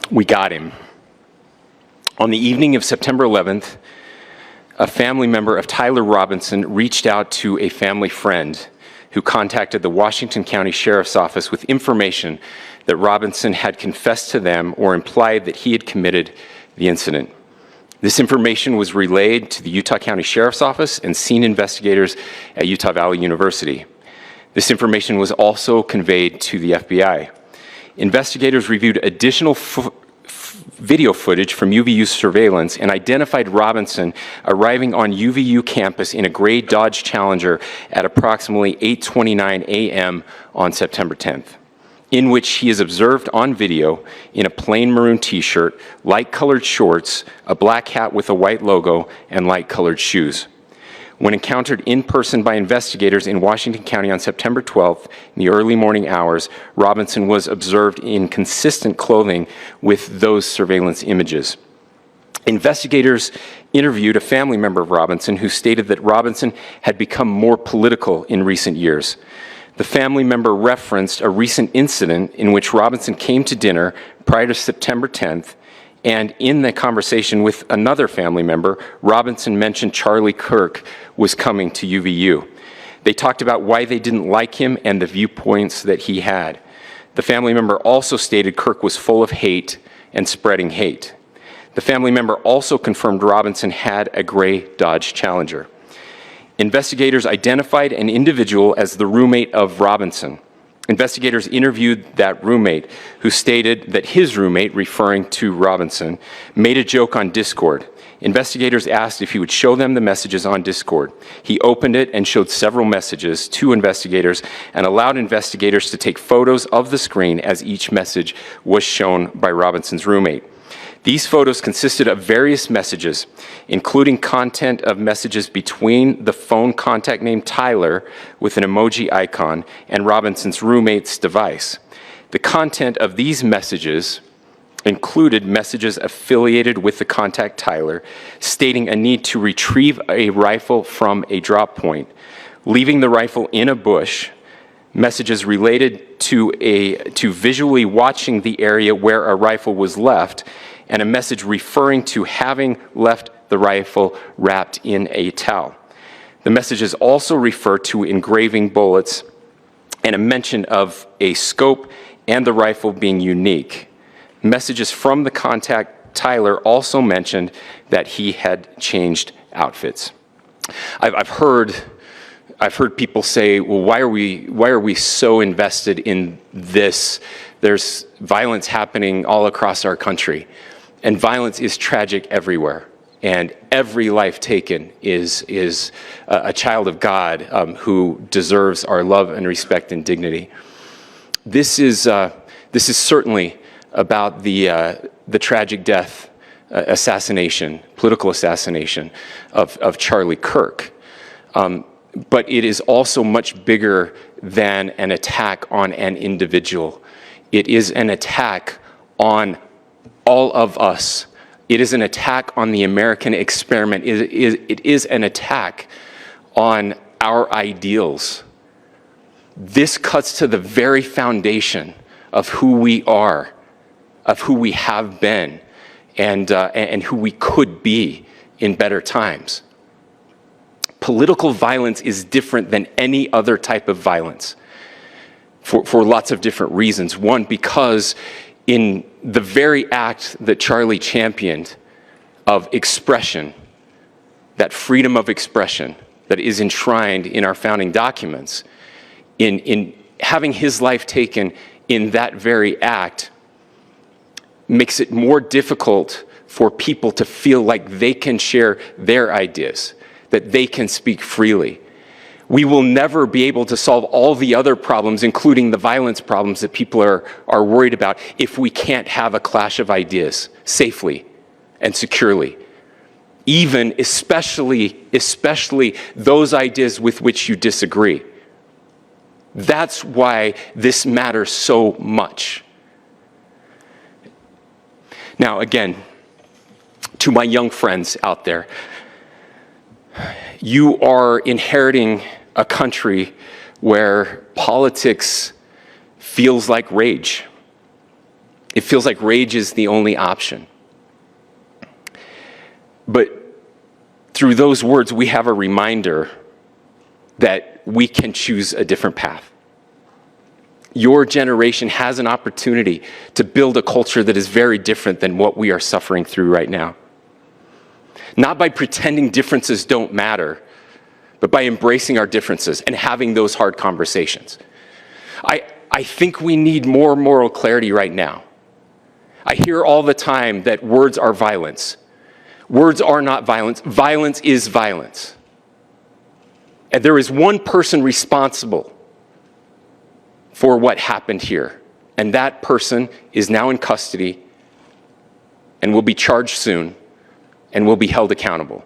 We got him. On the evening of September 11th, a family member of Tyler Robinson reached out to a family friend who contacted the Washington County Sheriff's Office with information that Robinson had confessed to them or implied that he had committed the incident. This information was relayed to the Utah County Sheriff's Office and scene investigators at Utah Valley University. This information was also conveyed to the FBI. Investigators reviewed additional video footage from UVU surveillance and identified Robinson arriving on UVU campus in a gray Dodge Challenger at approximately 8:29 a.m. on September 10th, in which he is observed on video in a plain maroon t-shirt, light-colored shorts, a black hat with a white logo, and light-colored shoes. When encountered in person by investigators in Washington County on September 12th, in the early morning hours, Robinson was observed in consistent clothing with those surveillance images. Investigators interviewed a family member of Robinson who stated that Robinson had become more political in recent years. The family member referenced a recent incident in which Robinson came to dinner prior to September 10th, and in the conversation with another family member, Robinson mentioned Charlie Kirk was coming to UVU. They talked about why they didn't like him and the viewpoints that he had. The family member also stated Kirk was full of hate and spreading hate. The family member also confirmed Robinson had a gray Dodge Challenger. Investigators identified an individual as the roommate of Robinson. Investigators interviewed that roommate, who stated that his roommate, referring to Robinson, made a joke on Discord. Investigators asked if he would show them the messages on Discord. He opened it and showed several messages to investigators and allowed investigators to take photos of the screen as each message was shown by Robinson's roommate. These photos consisted of various messages, including content of messages between the phone contact named Tyler with an emoji icon and Robinson's roommate's device. The content of these messages included messages affiliated with the contact Tyler, stating a need to retrieve a rifle from a drop point, leaving the rifle in a bush, messages related to visually watching the area where a rifle was left, and a message referring to having left the rifle wrapped in a towel. The messages also refer to engraving bullets and a mention of a scope and the rifle being unique. Messages from the contact Tyler also mentioned that he had changed outfits. I've heard people say, well, why are we so invested in this? There's violence happening all across our country. And violence is tragic everywhere. And every life taken is a child of God who deserves our love and respect and dignity. This is certainly about the tragic death, political assassination of Charlie Kirk. But it is also much bigger than an attack on an individual. It is an attack on all of us. It is an attack on the American experiment. It is an attack on our ideals. This cuts to the very foundation of who we are, of who we have been, and who we could be in better times. Political violence is different than any other type of violence for lots of different reasons. One, because in the very act that Charlie championed of expression, that freedom of expression that is enshrined in our founding documents, in having his life taken in that very act, makes it more difficult for people to feel like they can share their ideas, that they can speak freely. We will never be able to solve all the other problems, including the violence problems that people are worried about, if we can't have a clash of ideas safely and securely. Especially those ideas with which you disagree. That's why this matters so much. Now, again, to my young friends out there, you are inheriting a country where politics feels like rage. It feels like rage is the only option. But through those words, we have a reminder that we can choose a different path. Your generation has an opportunity to build a culture that is very different than what we are suffering through right now. Not by pretending differences don't matter, but by embracing our differences and having those hard conversations. I think we need more moral clarity right now. I hear all the time that words are violence. Words are not violence. Violence is violence. And there is one person responsible for what happened here. And that person is now in custody and will be charged soon and will be held accountable.